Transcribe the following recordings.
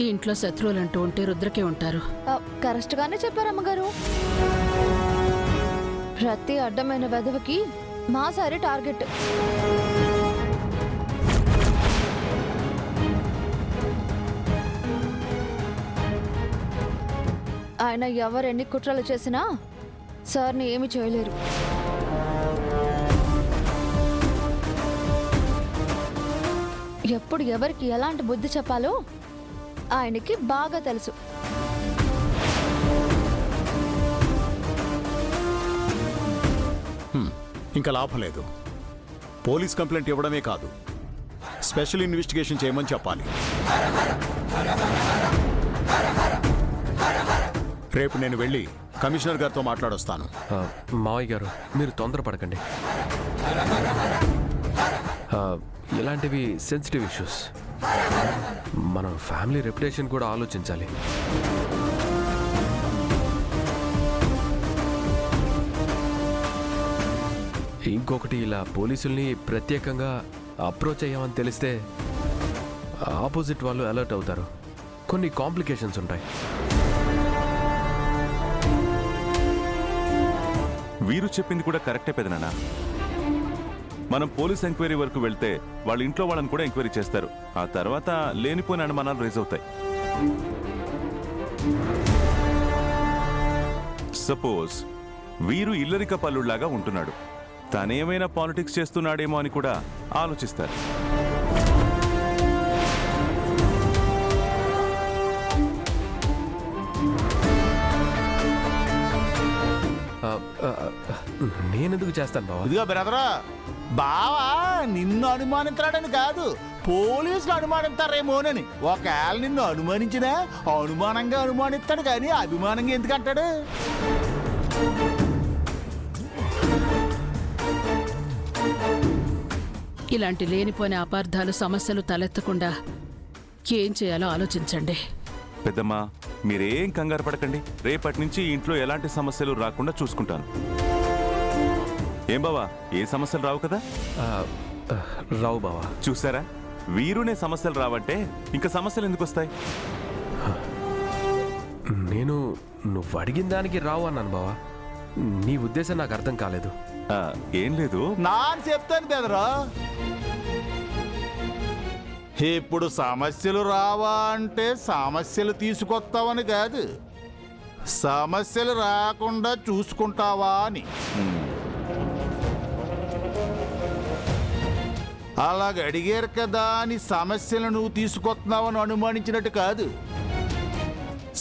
ఈ ఇంట్లో శత్రువులంటూ ఉంటే రుద్రకే ఉంటారు. కరెక్ట్ గానే చెప్పారు అమ్మగారు. ప్రతి అడ్డమైన వెధవకి మా సారి టార్గెట్. ఆయన ఎవరెన్ని కుట్రలు చేసినా సార్ని ఏమీ చేయలేరు. ఎప్పుడు ఎవరికి ఎలాంటి బుద్ధి చెప్పాలో ఆయనకి బాగా తెలుసు. ఇంకా లాభం లేదు. పోలీస్ కంప్లైంట్ ఇవ్వడమే కాదు, స్పెషల్ ఇన్వెస్టిగేషన్ చేయమని చెప్పాలి. రేపు నేను వెళ్ళి కమిషనర్ గారితో మాట్లాడొస్తాను. మావయ్య గారు, మీరు తొందరపడకండి. ఇలాంటివి సెన్సిటివ్ ఇష్యూస్. మనం ఫ్యామిలీ రెప్యుటేషన్ కూడా ఆలోచించాలి. ఇంకొకటి, ఇలా పోలీసుల్ని ప్రత్యేకంగా అప్రోచ్ అయ్యామని తెలిస్తే ఆపోజిట్ వాళ్ళు అలర్ట్ అవుతారు. కొన్ని కాంప్లికేషన్స్ ఉంటాయి. వీరు చెప్పింది కూడా కరెక్టే పెదనాన్న. మనం పోలీస్ ఎంక్వైరీ వరకు వెళ్తే వాళ్ళ ఇంట్లో వాళ్ళని కూడా ఎంక్వైరీ చేస్తారు. ఆ తర్వాత లేనిపోయిన అనుమానాలు రేజ్ అవుతాయి. సపోజ్ వీరు ఇల్లరిక పల్లుళ్లాగా ఉంటున్నాడు, తనేమైనా పాలిటిక్స్ చేస్తున్నాడేమో అని కూడా ఆలోచిస్తారు. నేనెందుకు చేస్తాను బావా? ఇదిగో బ్రదరా, బావా నిన్ను అనుమానించడాడని కాదు, పోలీసులు అనుమానిస్తారేమోనని. ఒకవేళ నిన్ను అనుమానించినా అనుమానంగా అనుమానిస్తాడు, కానీ అభిమానంగా ఎందుకంటాడు? ఇలాంటి లేనిపోయిన అపార్థాలు, సమస్యలు తలెత్తకుండా ఏం చేయాలో ఆలోచించండి. పెద్దమ్మా, మీరేం కంగారు పడకండి. రేపటి నుంచి ఈ ఇంట్లో ఎలాంటి సమస్యలు రాకుండా చూసుకుంటాను. ఏం బావా, ఏ సమస్యలు రావు కదా? రావు బావా. చూసారా, వీరునే సమస్యలు రావంటే ఇంకా సమస్యలు ఎందుకు వస్తాయి? నేను నువ్వు అడిగిన దానికి రావు అన్నాను బావా. నీ ఉద్దేశం నాకు అర్థం కాలేదు. ఏం లేదు, నా చెప్తాను బెదరా. ఇప్పుడు సమస్యలు రావా అంటే సమస్యలు తీసుకొస్తావని కాదు, సమస్యలు రాకుండా చూసుకుంటావా అని. అలాగ అడిగారు కదా అని సమస్యలు నువ్వు తీసుకొస్తున్నావని అనుమానించినట్టు కాదు,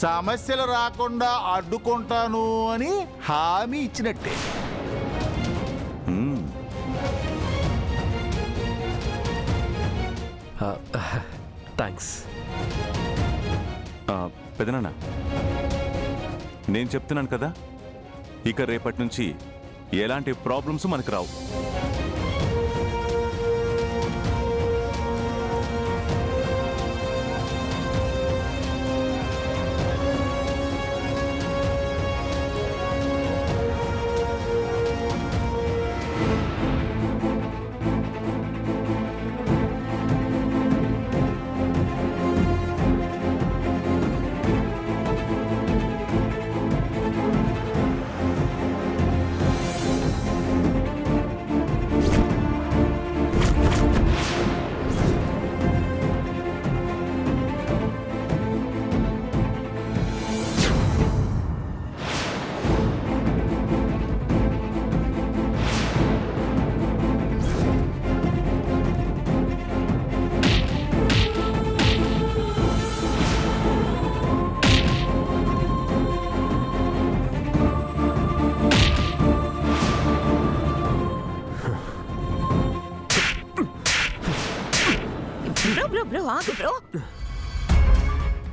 సమస్యలు రాకుండా అడ్డుకుంటాను అని హామీ ఇచ్చినట్టే. థ్యాంక్స్ పెదనాన్న. నేను చెప్తున్నాను కదా, ఇక రేపటి నుంచి ఎలాంటి ప్రాబ్లమ్స్ మనకు రావు.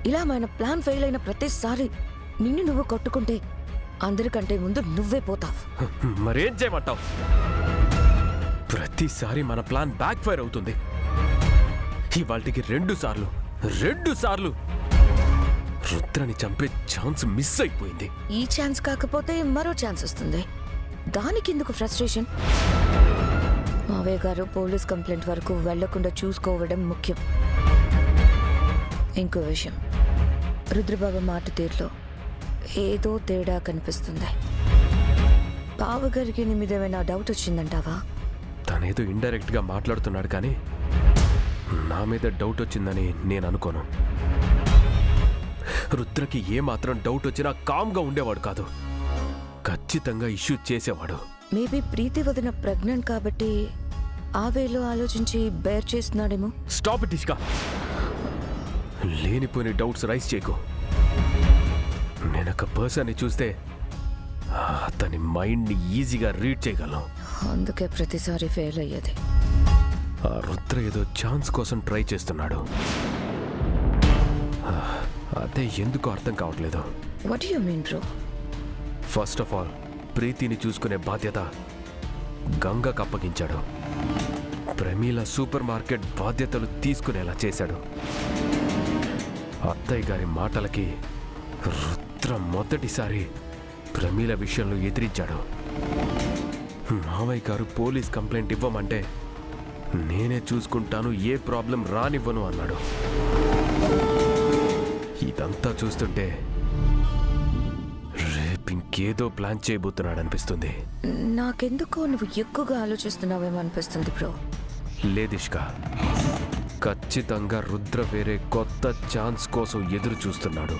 ఇలా మన ప్లాన్ ఫెయిల్ అయిన ప్రతిసారి నిన్ను నువ్వు కొట్టుకుంటే అందరికంటే ముందు నువ్వే పోతావు. మరేం చేయమంటావు? ప్రతిసారి మన ప్లాన్ బ్యాక్ ఫైర్ అవుతుంది. ఇవాళకి 2 సార్లు రుద్రని చంపే ఛాన్స్ మిస్ అయిపోయింది. ఈ ఛాన్స్ కాకపోతే మరో ఛాన్స్ వస్తుంది. దానికెందుకు ఫ్రస్ట్రేషన్? మావయ్య గారు పోలీస్ కంప్లైంట్ వరకు వెళ్లకుండా చూసుకోవడం ముఖ్యం. ఇంకో విషయం, రుద్రబాబు మాట తీరులో ఏదో తేడా కనిపిస్తుంది. బావగారికి నీ మీద ఏమైనా డౌట్ వచ్చిందంటావా? తనేదో ఇండైరెక్ట్గా మాట్లాడుతున్నాడు కానీ నా మీద డౌట్ వచ్చిందని నేను అనుకోను. రుద్రకి ఏమాత్రం డౌట్ వచ్చినా కామ్గా ఉండేవాడు కాదు, ఖచ్చితంగా ఇష్యూ చేసేవాడు. మేబీ ప్రీతి వదిన ప్రెగ్నెంట్ కాబట్టి ఆ వేలో ఆలోచించి బేర్ చేస్తున్నాడేమో. స్టాప్ ఇట్ ఇష్కా, లేనిపోయిన డౌట్స్ రైజ్ చేయకు. నేనొక పర్సన్ని చూస్తే అతని మైండ్ని ఈజీగా రీడ్ చేయగలను. అందుకే ప్రతిసారి ఫెయిల్ అయ్యేది. ఆ రుద్ర ఏదో ఛాన్స్ కోసం ట్రై చేస్తున్నాడు. అదే ఎందుకు అర్థం కావట్లేదు. What you mean bro? First of all ప్రీతిని చూసుకునే బాధ్యత గంగకు అప్పగించాడు. ప్రమీల సూపర్ మార్కెట్ బాధ్యతలు తీసుకునేలా చేశాడు. అత్తయ్య గారి మాటలకి రుద్ర మొదటిసారి ప్రమీల విషయంలో ఎదిరించాడు. మావయ్య గారు పోలీస్ కంప్లైంట్ ఇవ్వమంటే నేనే చూసుకుంటాను, ఏ ప్రాబ్లం రానివ్వను అన్నాడు. ఇదంతా చూస్తుంటే రేపు ఇంకేదో ప్లాన్ చేయబోతున్నాడు అనిపిస్తుంది. నాకెందుకో నువ్వు ఎక్కువగా ఆలోచిస్తున్నావేమో అనిపిస్తుంది బ్రో. లేదిష్కా, ఖచ్చితంగా రుద్ర వేరే కొత్త ఛాన్స్ కోసం ఎదురు చూస్తున్నాడు.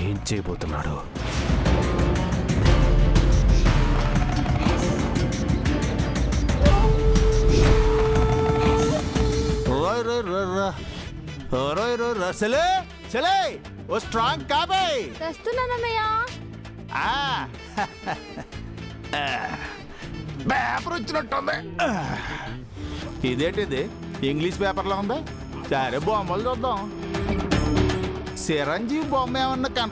ఏం చేయబోతున్నాడు? ఓ స్ట్రాంగ్ కాబోయ్. తెస్తున్నానన్నయ్య. పేపర్ వచ్చినట్టుంది. ఇదేంటిది ఇంగ్లీష్ పేపర్లో ఉంది? సరే బొమ్మలు చూద్దాం. చిరంజీవి బొమ్మ ఏమన్నా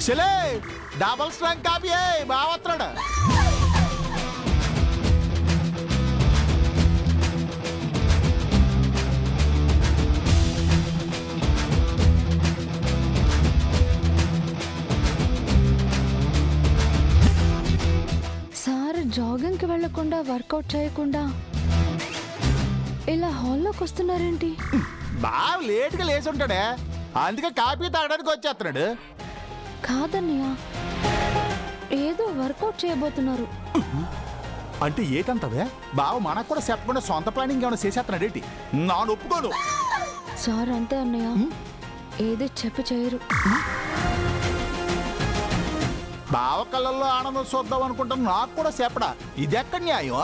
చలే డబల్ స్ట్రాంగ్ కాపీ బావత్రాడు. సార్ జాగింగ్కి వెళ్లకుండా వర్కౌట్ చేయకుండా ఇలా హాల్లోకి వస్తున్నారేంటి? బాగా లేట్గా లేచి ఉంటాడే, అందుకే కాపీ తాగడానికి వచ్చేస్తున్నాడు. కాదన్నయ్య, ఏదో వర్కౌట్ చేయబోతున్నారు. అంటే ఏకంతవే బావ మనకు కూడా చెప్పకుండా సొంత ప్లానింగ్ ఏమైనా చేసేస్తున్నాడు ఏంటి? నా ఒప్పుకోను. సార్ అంతే అన్నయ్య, ఏది చెప్పి చేయరు. బావ కళ్ళల్లో ఆనందం చూద్దాం అనుకుంటాను, నాకు కూడా చెప్పడా. ఇది ఎక్కడ న్యాయం?